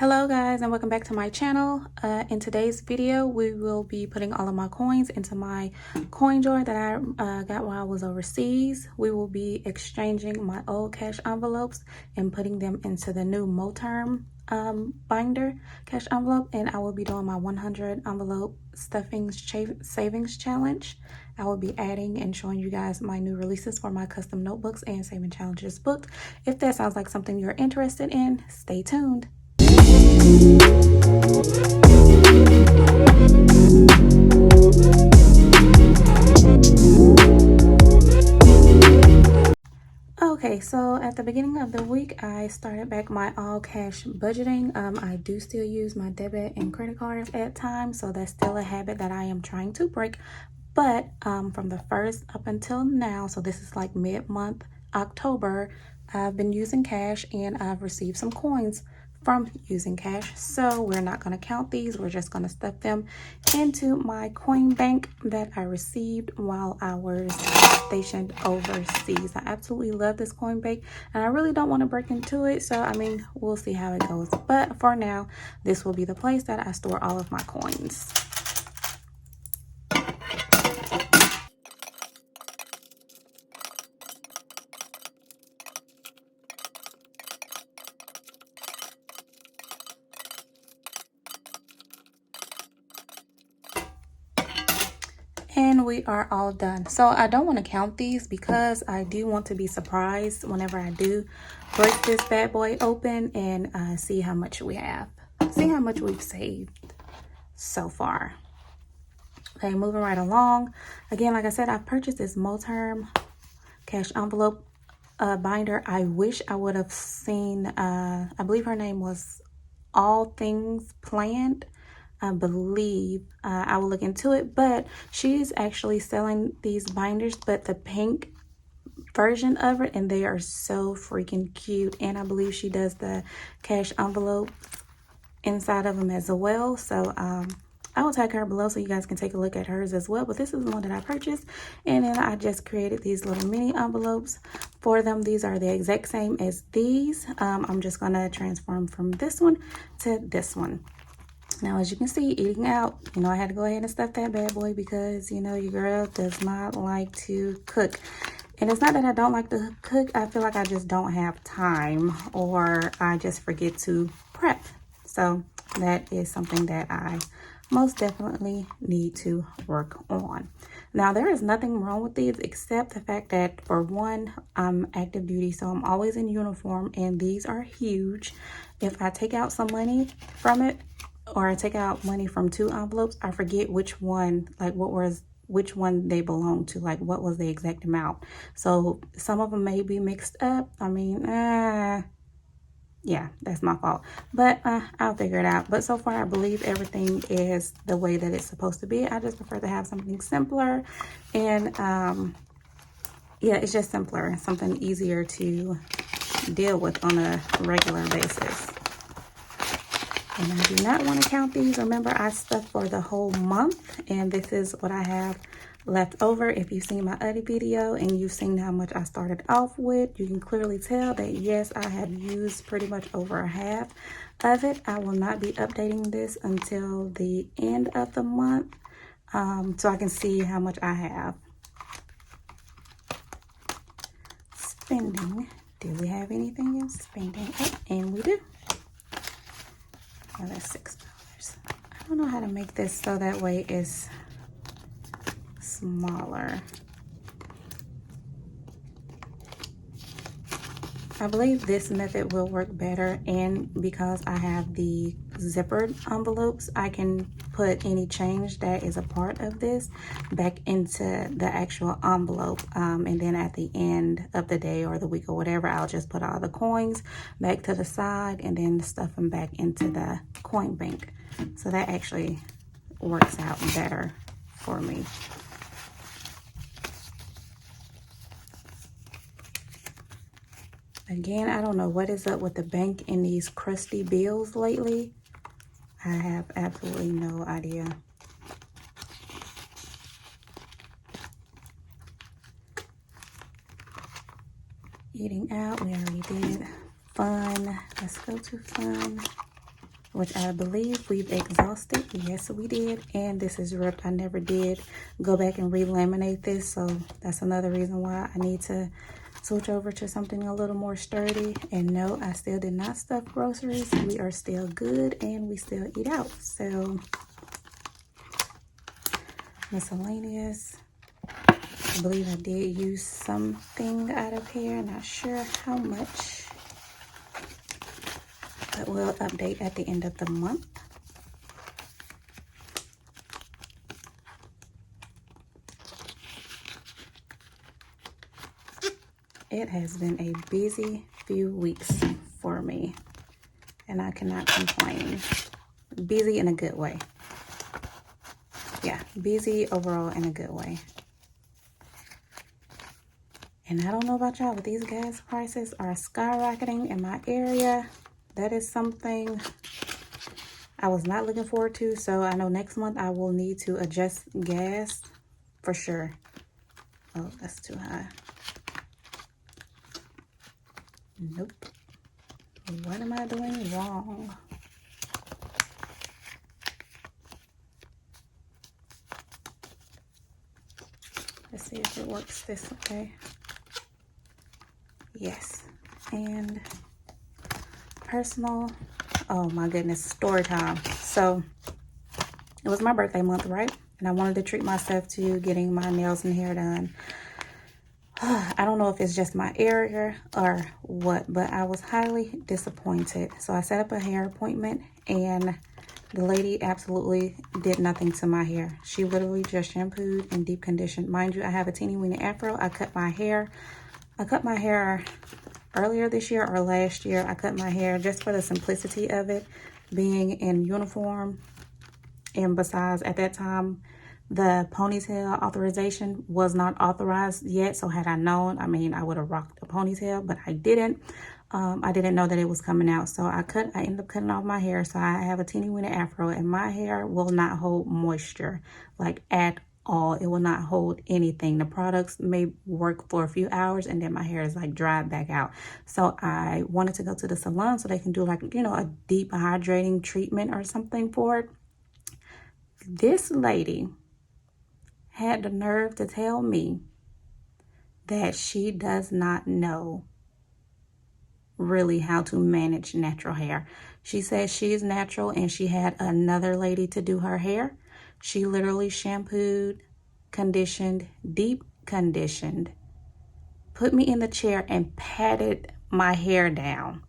Hello guys, and welcome back to my channel. In today's video we will be putting all of my coins into my coin jar that I got while I was overseas. We will be exchanging my old cash envelopes and putting them into the new Moterm binder cash envelope, and I will be doing my 100 envelope savings challenge. I will be adding and showing you guys my new releases for my custom notebooks and saving challenges book. If that sounds like something you're interested in, stay tuned. Okay, so at the beginning of the week, I started back my all cash budgeting. I do still use my debit and credit cards at times, so that's still a habit that I am trying to break. But from the 1st up until now, so this is like mid-month October, I've been using cash and I've received some coins from using cash. So we're not going to count these. We're just going to stuff them into my coin bank that I received while I was stationed overseas. I absolutely love this coin bank and I really don't want to break into it. So, I mean, we'll see how it goes. But for now, this will be the place that I store all of my coins. And we are all done. So I don't want to count these because I do want to be surprised whenever I do break this bad boy open and see how much we have. See how much we've saved so far. Okay, moving right along. Again, like I said, I purchased this Moterm cash envelope binder. I wish I would have seen, I believe her name was All Things Planned. I believe I will look into it, but she's actually selling these binders, but the pink version of it, and they are so freaking cute. And I believe she does the cash envelope inside of them as well. So I will tag her below so you guys can take a look at hers as well. But this is the one that I purchased, and then I just created these little mini envelopes for them. These are the exact same as these. I'm just gonna transform from this one to this one. Now, as you can see, eating out, I had to go ahead and stuff that bad boy because, your girl does not like to cook. And it's not that I don't like to cook. I feel like I just don't have time, or I just forget to prep. So that is something that I most definitely need to work on. Now, there is nothing wrong with these except the fact that, for one, I'm active duty, so I'm always in uniform, and these are huge. If I take out some money from it, or I take out money from two envelopes, I forget which one, like which one they belong to, like what was the exact amount. So some of them may be mixed up. I mean, yeah, that's my fault. But I'll figure it out. But so far, I believe everything is the way that it's supposed to be. I just prefer to have something simpler. And yeah, it's just simpler, something easier to deal with on a regular basis. And I do not want to count these. Remember, I stuffed for the whole month, and this is what I have left over. If you've seen my other video and you've seen how much I started off with, you can clearly tell that yes, I have used pretty much over half of it. I will not be updating this until the end of the month, so I can see how much I have. Spending. Do we have anything else? Spending up, and we do. Oh, that's $6. I don't know how to make this so that way it's smaller. I believe this method will work better, and because I have the zippered envelopes, I can put any change that is a part of this back into the actual envelope, and then at the end of the day or the week or whatever, I'll just put all the coins back to the side and then stuff them back into the coin bank. So that actually works out better for me. Again, I don't know what is up with the bank and these crusty bills lately. I have absolutely no idea. Eating out, we already did. Fun, let's go to fun. which I believe we've exhausted. Yes, we did. And this is ripped. I never did go back and re-laminate this, so that's another reason why I need to switch over to something a little more sturdy. And no, I still did not stuff groceries. We are still good and we still eat out. So miscellaneous. I believe I did use something out of here. Not sure how much, but we'll update at the end of the month. It has been a busy few weeks for me, and I cannot complain. Busy in a good way. Yeah, busy overall in a good way. And I don't know about y'all, but these gas prices are skyrocketing in my area. That is something I was not looking forward to. So I know next month I will need to adjust gas for sure. Oh, that's too high. Nope. What am I doing wrong? Let's see if it works this way. Yes. And personal. Oh my goodness, story time. So it was my birthday month, right? And I wanted to treat myself to getting my nails and hair done. I don't know if it's just my area or what, but I was highly disappointed. So I set up a hair appointment and the lady absolutely did nothing to my hair. She literally just shampooed and deep conditioned. Mind you, I have a teeny weeny afro. I cut my hair earlier this year or last year. I cut my hair just for the simplicity of it, being in uniform. And besides, at that time, the ponytail authorization was not authorized yet. So had I known, I mean, I would have rocked a ponytail, but I didn't. I didn't know that it was coming out. So I ended up cutting off my hair. So I have a teeny weeny afro and my hair will not hold moisture, like at all. It will not hold anything. The products may work for a few hours and then my hair is like dried back out. So I wanted to go to the salon so they can do like, you know, a deep hydrating treatment or something for it. This lady had the nerve to tell me that she does not know really how to manage natural hair. She says she's natural and she had another lady to do her hair. She literally shampooed, conditioned, deep conditioned, put me in the chair and patted my hair down.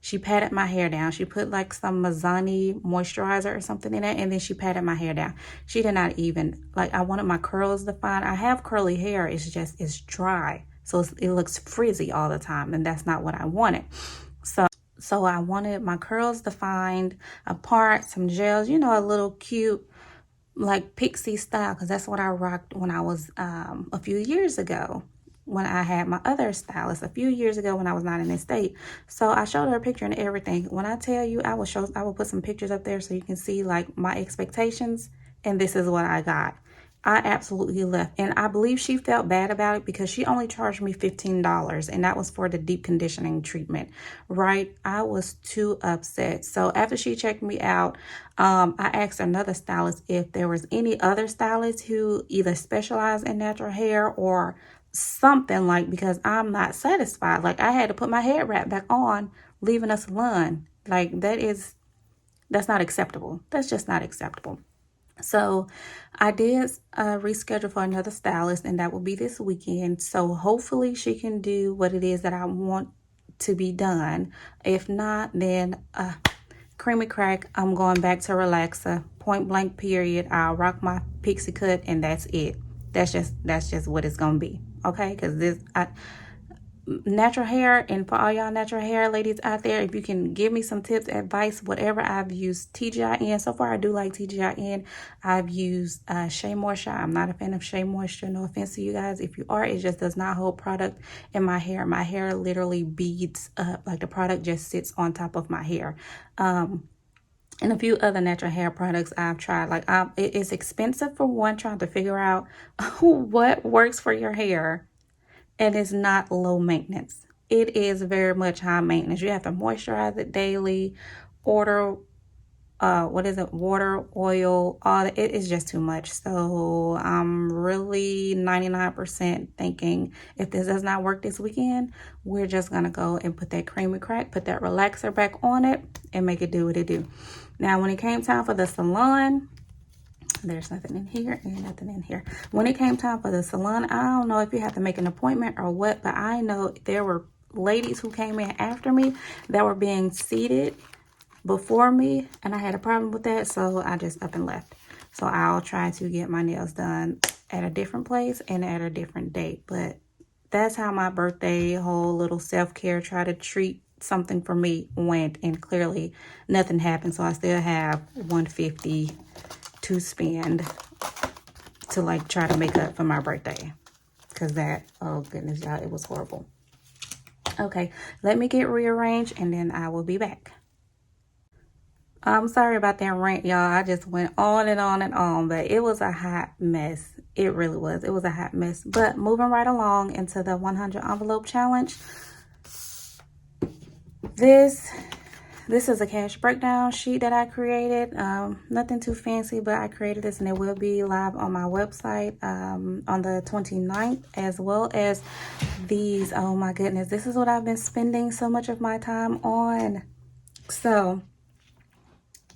She patted my hair down. She put like some Mazzani moisturizer or something in it, and then she patted my hair down. She did not even, like, I wanted my curls defined. I have curly hair. It's dry. So it looks frizzy all the time, and that's not what I wanted. So I wanted my curls defined, apart, some gels, you know, a little cute, like pixie style, because that's what I rocked when I was a few years ago. When I had my other stylist a few years ago when I was not in this state. So I showed her a picture and everything. When I tell you, I will put some pictures up there so you can see like my expectations, and this is what I got. I absolutely left, and I believe she felt bad about it because she only charged me $15, and that was for the deep conditioning treatment, right? I was too upset. So after she checked me out, I asked another stylist if there was any other stylists who either specialize in natural hair or something, like, because I'm not satisfied. Like, I had to put my head wrap back on leaving a salon. Like, that's not acceptable. That's just not acceptable. So I did reschedule for another stylist, and that will be this weekend. So hopefully she can do what it is that I want to be done. If not, then creamy crack, I'm going back to relaxer, point blank period. I'll rock my pixie cut, and that's it. That's just what it's gonna be. Okay, because natural hair, and for all y'all natural hair ladies out there, if you can give me some tips, advice, whatever. I've used TGIN. So far, I do like TGIN. I've used Shea Moisture. I'm not a fan of Shea Moisture. No offense to you guys. If you are, it just does not hold product in my hair. My hair literally beads up. Like, the product just sits on top of my hair. And a few other natural hair products I've tried. Like, it is expensive for one, trying to figure out what works for your hair. And it's not low maintenance. It is very much high maintenance. You have to moisturize it daily, order what is it, water, oil, all that. It is just too much. So I'm really 99% thinking if this does not work this weekend, we're just gonna go and put that creamy crack, put that relaxer back on it, and make it do what it do. Now when it came time for the salon, there's nothing in here and nothing in here. When it came time for the salon, I don't know if you have to make an appointment or what, but I know there were ladies who came in after me that were being seated before me, and I had a problem with that, so I just up and left. So I'll try to get my nails done at a different place and at a different date. But that's how my birthday whole little self-care, try to treat something for me, went, and clearly nothing happened. So I still have $150 to spend to like try to make up for my birthday, because that, oh goodness y'all, it was horrible. Okay, let me get rearranged and then I will be back. I'm sorry about that rant, y'all. I just went on and on and on, but it was a hot mess. It really was. It was a hot mess. But moving right along into the 100 envelope challenge. This is a cash breakdown sheet that I created. Nothing too fancy, but I created this and it will be live on my website on the 29th, as well as these. Oh my goodness, this is what I've been spending so much of my time on. So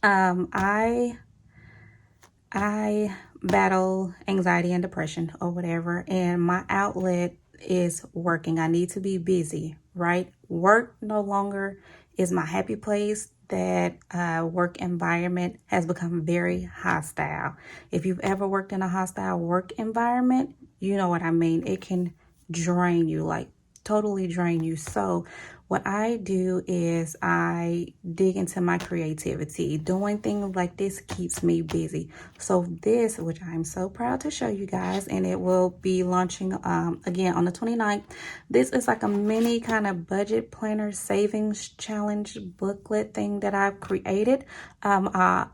I battle anxiety and depression or whatever, and my outlet is working. I need to be busy, right? Work no longer is my happy place. That work environment has become very hostile. If you've ever worked in a hostile work environment, you know what I mean. It can drain you, like totally drain you. So what I do is I dig into my creativity. Doing things like this keeps me busy. So this, which I'm so proud to show you guys, and it will be launching again on the 29th. This is like a mini kind of budget planner savings challenge booklet thing that I've created. I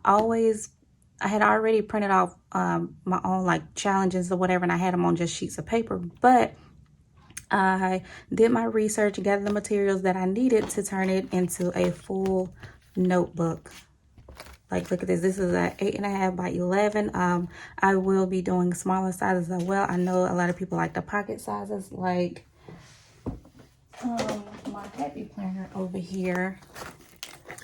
had already printed off my own like challenges or whatever, and I had them on just sheets of paper, but I did my research, gathered the materials that I needed to turn it into a full notebook. Like, look at this. This is a 8.5 by 11. I will be doing smaller sizes as well. I know a lot of people like the pocket sizes. Like, my happy planner over here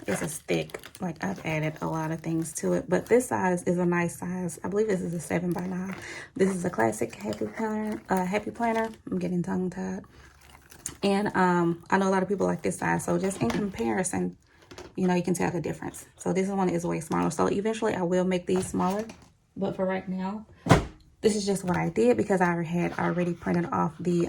is a stick. Like, I've added a lot of things to it, but this size is a nice size. I believe this is a 7 by 9. This is a classic happy planner. I'm getting tongue tied. And I know a lot of people like this size, so just in comparison, you know, you can tell the difference. So this one is way smaller. So eventually I will make these smaller, but for right now, this is just what I did because I had already printed off the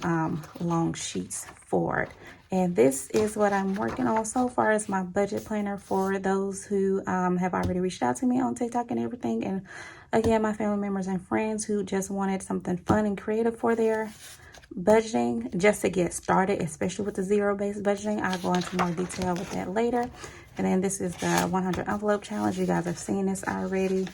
long sheets for it. And this is what I'm working on so far as my budget planner for those who have already reached out to me on TikTok and everything. And again, my family members and friends who just wanted something fun and creative for their budgeting, just to get started, especially with the zero-based budgeting. I'll go into more detail with that later. And then this is the 100 envelope challenge. You guys have seen this already.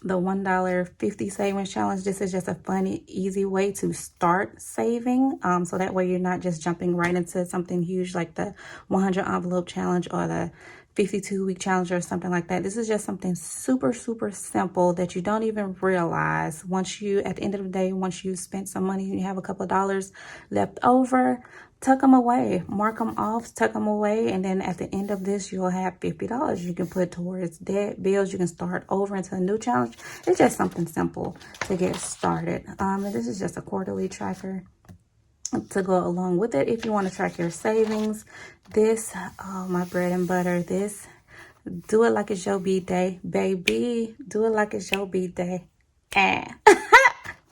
The $1.50 savings challenge. This is just a funny, easy way to start saving. So that way you're not just jumping right into something huge like the 100 envelope challenge or the 52-week challenge or something like that. This is just something super, super simple that you don't even realize. Once you, at the end of the day, once you spent some money and you have a couple of dollars left over, tuck them away, mark them off, tuck them away, and then at the end of this, you'll have $50 you can put towards debt, bills. You can start over into a new challenge. It's just something simple to get started. And this is just a quarterly tracker to go along with it. If you want to track your savings, this, oh, my bread and butter, this, do it like it's your B-day, baby. Do it like it's your B-day.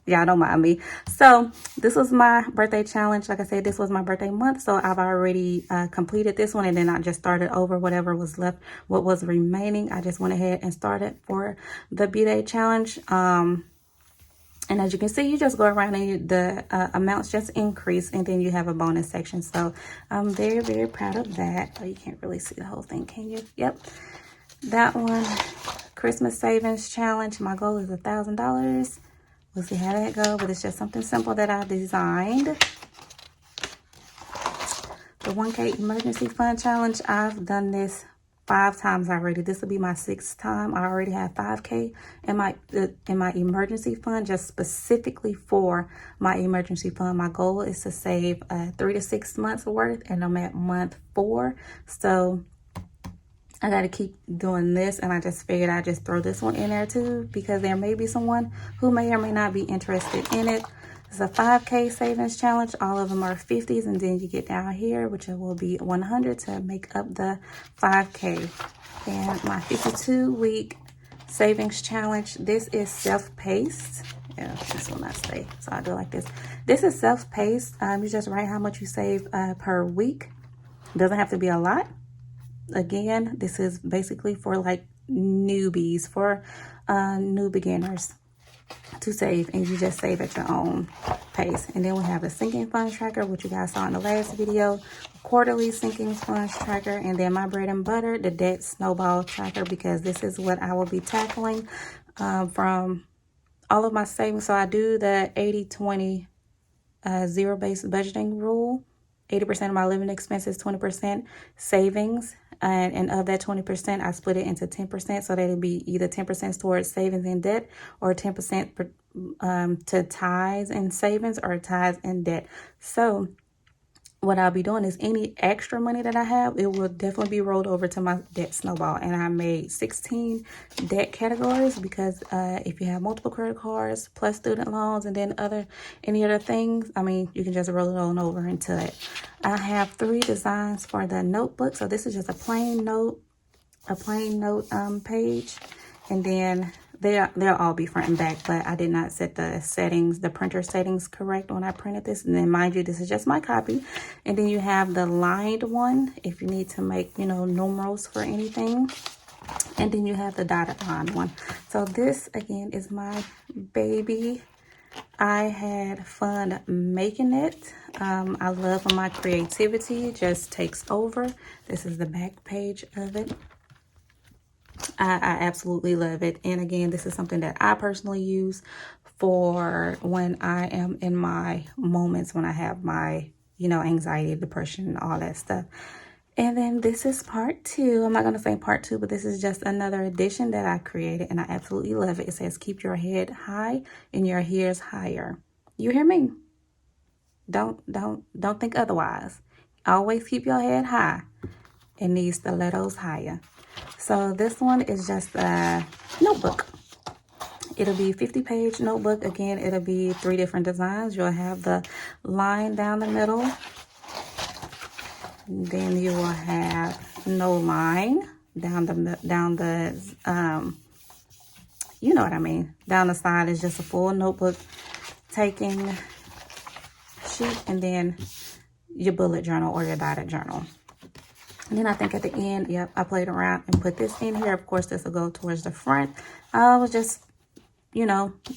Y'all don't mind me. So this was my birthday challenge. Like I said, this was my birthday month. So I've already completed this one, and then I just started over whatever was left, what was remaining. I just went ahead and started for the B-Day challenge. And as you can see, you just go around and the amounts just increase, and then you have a bonus section. So I'm very, very proud of that. Oh, you can't really see the whole thing, can you? Yep. That one, Christmas savings challenge. My goal is $1,000. We'll see how that goes, but it's just something simple that I designed. The 1K emergency fund challenge. I've done this 5 times already. This will be my 6th time. I already have 5K in my emergency fund, just specifically for my emergency fund. My goal is to save 3 to 6 months worth, and I'm at month 4. So I got to keep doing this, and I just figured I'd just throw this one in there too, because there may be someone who may or may not be interested in it. It's a 5K savings challenge. All of them are 50s, and then you get down here, which will be 100 to make up the 5K. And my 52-week savings challenge, this is self-paced. Yeah, this will not stay, so I'll do it like this. This is self-paced. You just write how much you save per week. Doesn't have to be a lot. Again, this is basically for like newbies, for new beginners to save, and you just save at your own pace. And then we have the sinking funds tracker, which you guys saw in the last video, quarterly sinking funds tracker, and then my bread and butter, the debt snowball tracker, because this is what I will be tackling from all of my savings. So I do the 80-20 zero-based budgeting rule. 80% of my living expenses, 20% savings. And of that 20%, I split it into 10%. So that it'll be either 10% towards savings and debt, or 10% to tithes and savings, or tithes and debt. So what I'll be doing is any extra money that I have, it will definitely be rolled over to my debt snowball. And I made 16 debt categories because if you have multiple credit cards plus student loans and then any other things, I mean, you can just roll it on over into it. I have 3 designs for the notebook. So this is just a plain note page, and then they'll all be front and back, but I did not set the printer settings correct when I printed this. And then mind you, this is just my copy. And then you have the lined one if you need to make, numerals for anything. And then you have the dotted line one. So this again is my baby. I had fun making it. I love when my creativity just takes over. This is the back page of it. I absolutely love it. And again, this is something that I personally use for when I am in my moments, when I have my, anxiety, depression, all that stuff. And then this is part 2. I'm not going to say part 2, but this is just another edition that I created, and I absolutely love it. It says, keep your head high and your ears higher. You hear me? Don't think otherwise. Always keep your head high and these stilettos higher. So this one is just a notebook. It'll be a 50-page notebook. Again, it'll be 3 different designs. You'll have the line down the middle. Then you will have no line down the you know what I mean. Down the side is just a full notebook taking sheet, and then your bullet journal or your dotted journal. And then I think at the end, yep, I played around and put this in here. Of course, this will go towards the front. I was just,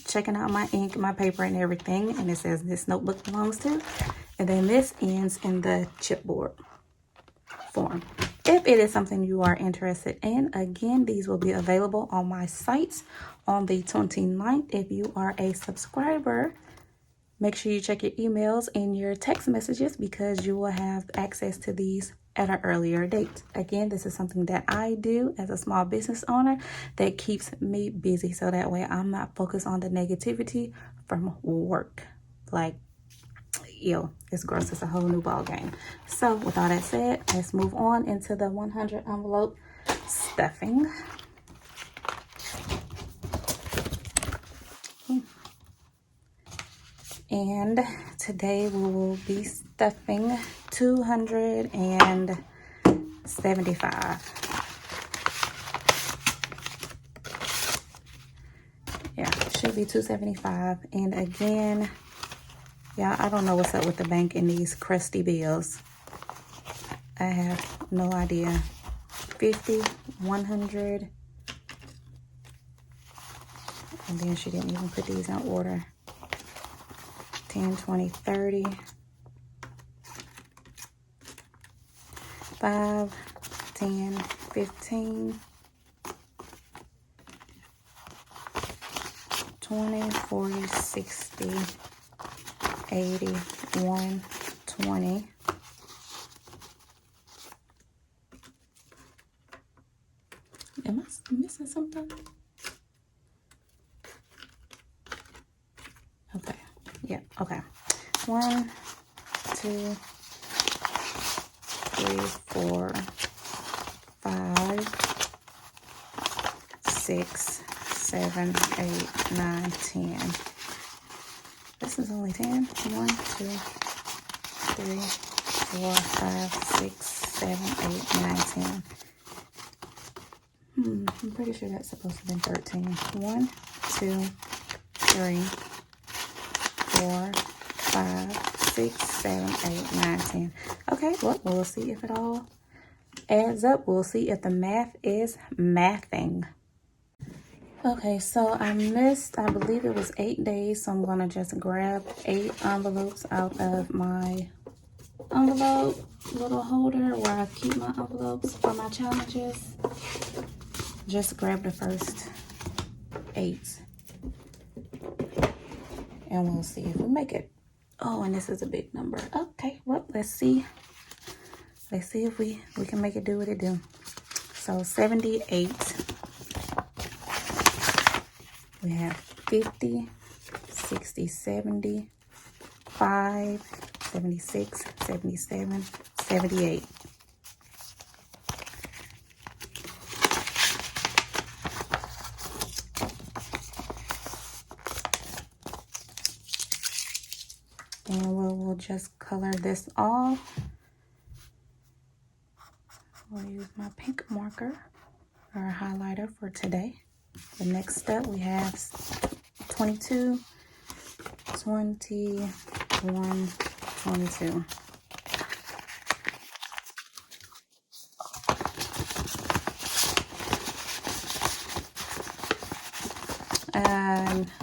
checking out my ink, my paper, and everything. And it says this notebook belongs to. And then this ends in the chipboard form. If it is something you are interested in, again, these will be available on my site on the 29th. If you are a subscriber, make sure you check your emails and your text messages, because you will have access to these at an earlier date. Again, this is something that I do as a small business owner that keeps me busy, so that way I'm not focused on the negativity from work. Like, it's gross. It's a whole new ball game. So with all that said, let's move on into the 100 envelope stuffing. And today we will be stuffing 275. Yeah, it should be 275. And again, yeah, I don't know what's up with the bank and these crusty bills. I have no idea. 50, 100. And then she didn't even put these in order. 10, 20, 30. 5, 10, 15. 20, 40, 60. 80, 120, Am I missing something? Okay. Yeah, okay. 1, 2, 3, 4, 5, 6, 7, 8, 9, 10. This is only 10. 1, 2, 3, 4, 5, 6, 7, 8, 9, 10. I'm pretty sure that's supposed to have been 13. 1, 2, 3, 4, 5, 6, 7, 8, 9, 10. Okay, well, we'll see if it all adds up. We'll see if the math is mathing. Okay, so I missed, I believe it was 8 days, so I'm going to just grab 8 envelopes out of my envelope little holder where I keep my envelopes for my challenges. Just grab the first 8. And we'll see if we make it. Oh, and this is a big number. Okay, well, let's see. Let's see if we can make it do what it do. So 78. We have 50, 60, 70, 5, 76, 77, 78. And we'll just color this off. We'll use my pink marker or highlighter for today. The next step we have 22, 21, 22.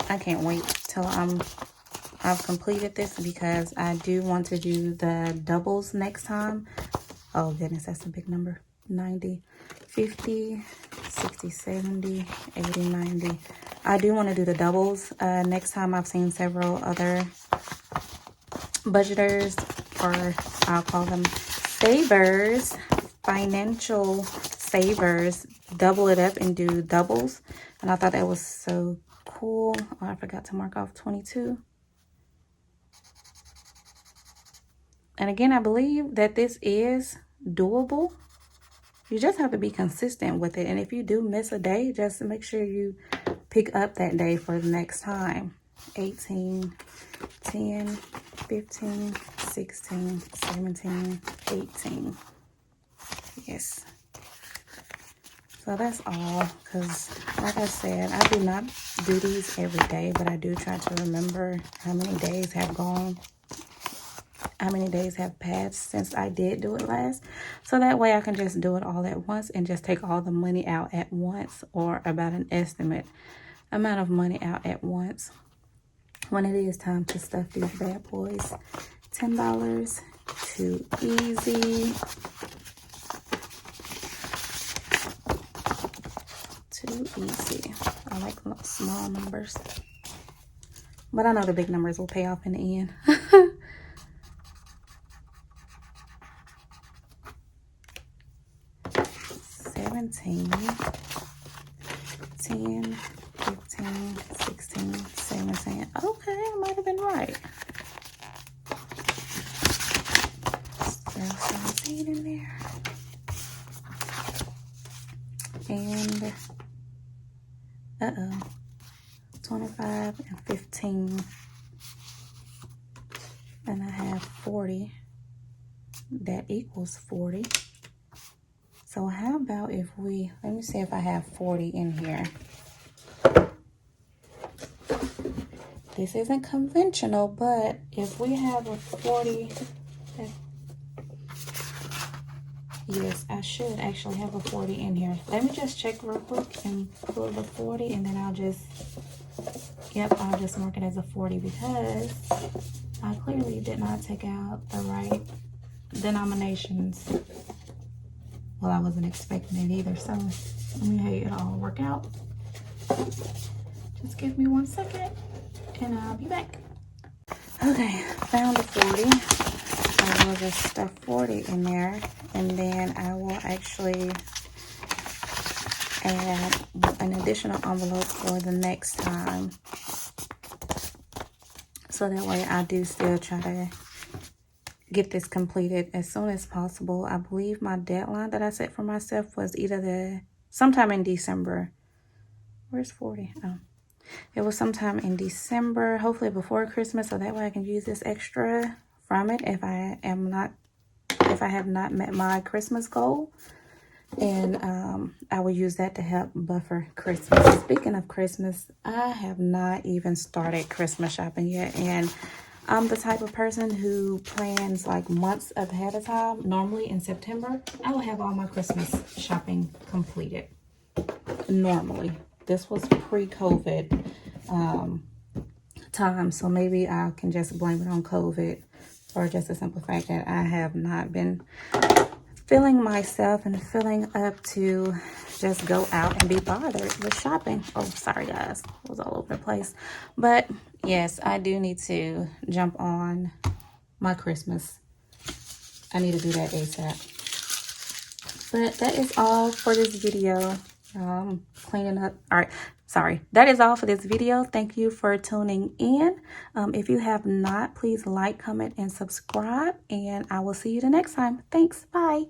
I can't wait till I've completed this because I do want to do the doubles next time. Oh goodness, that's a big number. 90, 50, 60, 70, 80, 90. I do want to do the doubles next time. I've seen several other budgeters, or I'll call them savers, financial savers, double it up and do doubles. And I thought that was so cool. Oh, I forgot to mark off 22. And again, I believe that this is doable. You just have to be consistent with it. And if you do miss a day, just make sure you pick up that day for the next time. 18, 10, 15, 16, 17, 18. Yes. So that's all, because like I said, I do not do these every day, but I do try to remember how many days have gone, how many days have passed since I did do it last. So that way I can just do it all at once and just take all the money out at once, or about an estimate amount of money out at once when it is time to stuff these bad boys. $10, too easy. Too easy. I like small numbers, but I know the big numbers will pay off in the end. 17, 10, 15, 16, 17. Okay, I might have been right. Still 17 in there. And 25 and 15. And I have 40. That equals 40. So how about if we, let me see if I have 40 in here. This isn't conventional, but if we have a 40, yes, I should actually have a 40 in here. Let me just check real quick and pull the 40, and then I'll just mark it as a 40 because I clearly did not take out the right denominations. Well, I wasn't expecting it either, so let me how it all work out. Just give me 1 second and I'll be back. Okay, found a 40. I will just stuff 40 in there, and then I will actually add an additional envelope for the next time. So that way I do still try to get this completed as soon as possible. I believe my deadline that I set for myself was either sometime in December. Where's 40? Oh, it was sometime in December, hopefully before Christmas, so that way I can use this extra from it if I have not met my Christmas goal. And I will use that to help buffer Christmas. Speaking of Christmas, I have not even started Christmas shopping yet, and I'm the type of person who plans like months ahead of time. Normally in September, I will have all my Christmas shopping completed. Normally. This was pre-COVID time, so maybe I can just blame it on COVID, or just the simple fact that I have not been feeling myself and feeling up to just go out and be bothered with shopping. Oh, sorry guys, it was all over the place. But yes, I do need to jump on my Christmas. I need to do that ASAP. But that is all for this video. Cleaning up. All right, sorry, that is all for this video. Thank you for tuning in. If you have not, please like, comment, and subscribe, and I will see you the next time. Thanks. Bye.